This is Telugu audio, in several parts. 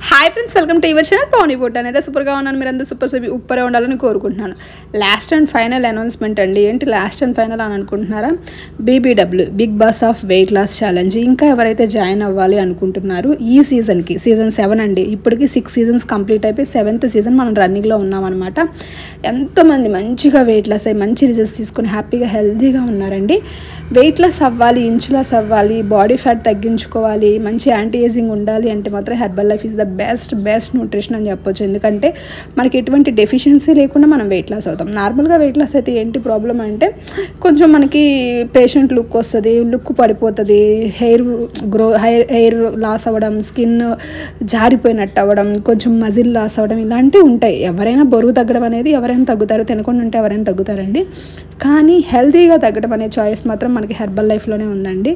Hi friends, welcome to your channel Pavani boat. అనేది సూపర్గా ఉన్నాను, మీరు అందరూ సూపర్గా ఉండాలని కోరుకుంటున్నాను. లాస్ట్ అండ్ ఫైనల్ అనౌన్స్మెంట్ అండి. ఏంటి లాస్ట్ అండ్ ఫైనల్ అని అనుకుంటున్నారా? BBW big boss of weight loss challenge ఇంకా ఎవరైతే జాయిన్ అవ్వాలి అనుకుంటున్నారు ఈ సీజన్కి, సీజన్ 7 అండి. ఇప్పటికి 6 సీజన్స్ కంప్లీట్ అయిపోయి 7th సీజన్ మనం రన్నింగ్లో ఉన్నామన్నమాట. ఎంతోమంది మంచిగా వెయిట్ లాస్ అయ్యి మంచి రిజల్ట్స్ తీసుకొని హ్యాపీగా హెల్తీగా ఉన్నారండి. వెయిట్ లాస్ అవ్వాలి, ఇంచ్ లాస్ అవ్వాలి, బాడీ ఫ్యాట్ తగ్గించుకోవాలి, మంచి యాంటీ ఏజింగ్ ఉండాలి అంటే మాత్రం herbal life is the best nutrition అని చెప్పొచ్చు. ఎందుకంటే మనకి ఎటువంటి డెఫిషియన్సీ లేకుండా మనం వెయిట్ లాస్ అవుతాం. నార్మల్గా వెయిట్ లాస్ అయితే ఏంటి ప్రాబ్లం అంటే కొంచెం మనకి పేషెంట్ లుక్ వస్తుంది, లుక్ పడిపోతుంది, హెయిర్ లాస్ అవ్వడం, స్కిన్ జారిపోయినట్టు అవ్వడం, కొంచెం మజిల్ లాస్ అవ్వడం ఇలాంటివి ఉంటాయి. ఎవరైనా బరువు తగ్గడం అనేది ఎవరైనా తగ్గుతారు, తినకుండా ఉంటే ఎవరైనా తగ్గుతారండి. కానీ హెల్తీగా తగ్గడం అనే చాయిస్ మాత్రం మనకి హెర్బల్ లైఫ్లోనే ఉందండి.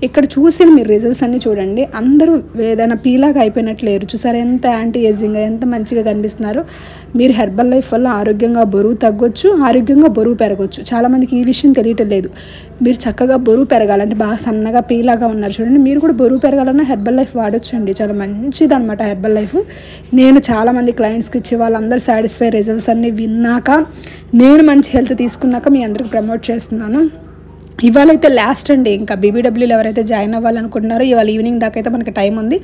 ఇక్కడ చూసిన మీరు రిజల్ట్స్ అన్నీ చూడండి. అందరూ ఏదైనా పీలాగా అయిపోయినట్లు లేరు. చూసారు ఎంత యాంటీ ఏజింగ్గా ఎంత మంచిగా కనిపిస్తున్నారు. మీరు హెర్బల్ లైఫ్ వల్ల ఆరోగ్యంగా బరువు తగ్గొచ్చు, ఆరోగ్యంగా బరువు పెరగొచ్చు. చాలామందికి ఈ విషయం తెలియటం లేదు. మీరు చక్కగా బరువు పెరగాలంటే బాగా సన్నగా పీలాగా ఉన్నారు చూడండి, మీరు కూడా బరువు పెరగాలన్నా హెర్బల్ లైఫ్ వాడొచ్చు అండి. చాలా మంచిది అనమాట హెర్బల్ లైఫ్. నేను చాలామంది క్లయింట్స్కి ఇచ్చి వాళ్ళందరూ సాటిస్ఫై రిజల్ట్స్ అన్నీ విన్నాక, నేను మంచి హెల్త్ తీసుకున్నాక మీ అందరికి ప్రమోట్ చేస్తున్నాను. ఇవాళ అయితే లాస్ట్ అండి. ఇంకా BBWలో ఎవరైతే జాయిన్ అవ్వాలనుకుంటున్నారో ఇవాళ ఈవినింగ్ దాకా అయితే మనకి టైం ఉంది.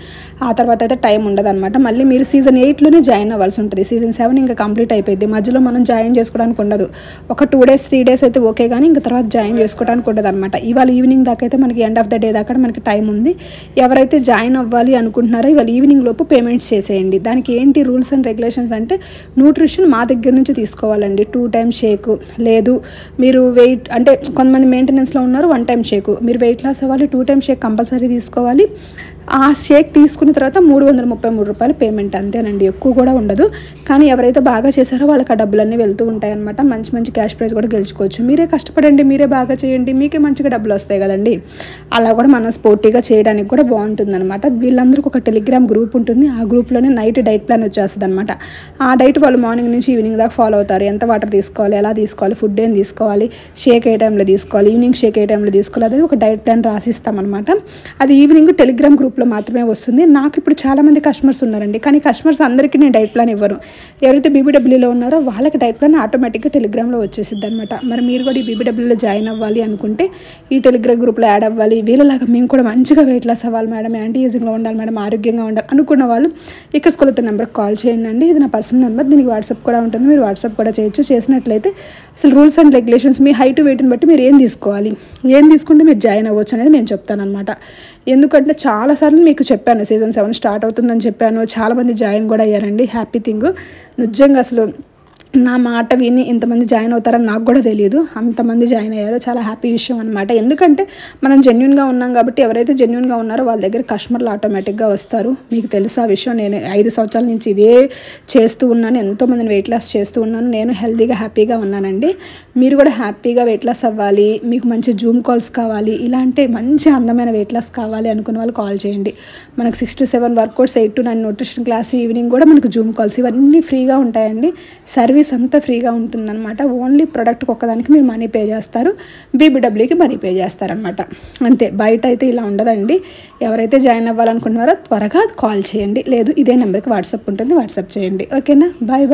ఆ తర్వాత అయితే టైం ఉండదు అనమాట. మళ్ళీ మీరు సీజన్ 8లోనే జాయిన్ అవ్వాల్సి ఉంటుంది. సీజన్ 7 ఇంకా కంప్లీట్ అయిపోయింది. మధ్యలో మనం జాయిన్ చేసుకోవడానికి ఉండదు. ఒక 2 days 3 days అయితే ఓకే, కానీ ఇంకా తర్వాత జాయిన్ చేసుకోవడానికి ఉండదు అనమాట. ఇవాళ ఈవినింగ్ దాకా అయితే మనకి ఎండ్ ఆఫ్ ద డే దాకా మనకి టైం ఉంది. ఎవరైతే జాయిన్ అవ్వాలి అనుకుంటున్నారో ఇవాళ ఈవినింగ్ లోపు పేమెంట్స్ చేసేయండి. దానికి ఏంటి రూల్స్ అండ్ రెగ్యులేషన్స్ అంటే న్యూట్రిషన్ మా దగ్గర నుంచి తీసుకోవాలండి. 2 times షేక్ లేదు, మీరు వెయిట్ అంటే కొంతమంది మెయింటెనెన్స్లో ఉన్నారు, 1 time షేక్. మీరు వెయిట్ లాస్ అవ్వాలి, 2 times షేక్ కంపల్సరీ తీసుకోవాలి. ఆ షేక్ తీసుకున్న తర్వాత 333 రూపాయలు పేమెంట్, అంతేనండి, ఎక్కువ కూడా ఉండదు. కానీ ఎవరైతే బాగా చేశారో వాళ్ళకి ఆ డబ్బులన్నీ వెళ్తూ ఉంటాయన్నమాట. మంచి క్యాష్ ప్రైజ్ కూడా గెలుచుకోవచ్చు. మీరే కష్టపడండి, మీరే బాగా చేయండి, మీకే మంచిగా డబ్బులు వస్తాయి కదండి. అలా కూడా మనం స్పోర్టీగా చేయడానికి కూడా బాగుంటుందన్నమాట. వీళ్ళందరికీ ఒక టెలిగ్రామ్ గ్రూప్ ఉంటుంది. ఆ గ్రూప్లోనే నైట్ డైట్ ప్లాన్ వచ్చేస్తుంది అనమాట. ఆ డైట్ వాళ్ళు మార్నింగ్ నుంచి ఈవినింగ్ దాకా ఫాలో అవుతారు. ఎంత వాటర్ తీసుకోవాలి, ఎలా తీసుకోవాలి, ఫుడ్ ఏం తీసుకోవాలి, షేక్ ఏ టైంలో తీసుకోవాలి, ఈవినింగ్ షేక్ ఏ టైంలో తీసుకోవాలి, అదే ఒక డైట్ ప్లాన్ రాసిస్తామన్నమాట. అది ఈవినింగ్ టెలిగ్రామ్ గ్రూప్లో మాత్రమే వస్తుంది. నాకు ఇప్పుడు చాలామంది కస్టమర్స్ ఉన్నారండి, కానీ కస్టమర్స్ అందరికీ నేను డైట్ ప్లాన్ ఇవ్వను. ఎవరైతే BBWలో ఉన్నారో వాళ్ళకి డైట్ ప్లాన్ ఆటోమేటిక్గా టెలిగ్రామ్లో వచ్చేసిద్ది అనమాట. మరి మీరు కూడా ఈ BBWలో జాయిన్ అవ్వాలి అనుకుంటే ఈ టెలిగ్రామ్ గ్రూప్లో యాడ్ అవ్వాలి. వీళ్ళలాగా మేము కూడా మంచిగా వెయిట్ లాస్ అవ్వాలి మేడం, యాంటీ ఏజింగ్లో ఉండాలి మేడం, ఆరోగ్యంగా ఉండాలి అనుకున్న వాళ్ళు ఇక్కడ స్కూల్తో నెంబర్కి కాల్ చేయండి అండి. ఇది నా పర్సనల్ నెంబర్. దీనికి వాట్సాప్ కూడా ఉంటుంది, మీరు వాట్సాప్ కూడా చేయొచ్చు. చేసినట్లయితే అసలు రూల్స్ అండ్ రెగ్యులేషన్స్, మీ హైట్ వెయిట్ని బట్టి మీరు ఏం తీసుకోవాలి, ఏం తీసుకుంటే మీరు జాయిన్ అవ్వచ్చు అనేది నేను చెప్తాను అనమాట. ఎందుకంటే చాలాసార్లు మీకు చెప్పాను, సీజన్ 7 స్టార్ట్ అవుతుందని చెప్పాను. చాలామంది జాయిన్ కూడా అయ్యారండి. Happy thing. నిజంగా అసలు నా మాట విని ఇంతమంది జాయిన్ అవుతారని నాకు కూడా తెలియదు. అంతమంది జాయిన్ అయ్యారో చాలా హ్యాపీ విషయం అనమాట. ఎందుకంటే మనం జెన్యూన్గా ఉన్నాం కాబట్టి ఎవరైతే జెన్యూన్గా ఉన్నారో వాళ్ళ దగ్గర కస్టమర్లు ఆటోమేటిక్గా వస్తారు. మీకు తెలుసు ఆ విషయం. నేను 5 సంవత్సరాల నుంచి ఇదే చేస్తూ ఉన్నాను. ఎంతోమందిని వెయిట్ లాస్ చేస్తూ ఉన్నాను. నేను హెల్తీగా హ్యాపీగా ఉన్నానండి. మీరు కూడా హ్యాపీగా వెయిట్ లాస్ అవ్వాలి, మీకు మంచి జూమ్ కాల్స్ కావాలి, ఇలాంటి మంచి అందమైన వెయిట్ లాస్ కావాలి అనుకున్న వాళ్ళు కాల్ చేయండి. మనకు 6 to 7 workouts, 8 to 9 nutrition class, evening కూడా మనకు జూమ్ కాల్స్, ఇవన్నీ ఫ్రీగా ఉంటాయండి. సర్వీస్ అంతా ఫ్రీగా ఉంటుందన్నమాట. ఓన్లీ ప్రొడక్ట్కి ఒక్కదానికి మీరు మనీ పే చేస్తారు, BBWకి మనీ పే చేస్తారనమాట. అంతే, బయట అయితే ఇలా ఉండదండి. ఎవరైతే జాయిన్ అవ్వాలనుకుంటున్నారో త్వరగా కాల్ చేయండి, లేదు ఇదే నెంబర్కి వాట్సాప్ ఉంటుంది, వాట్సాప్ చేయండి. ఓకేనా? బాయ్.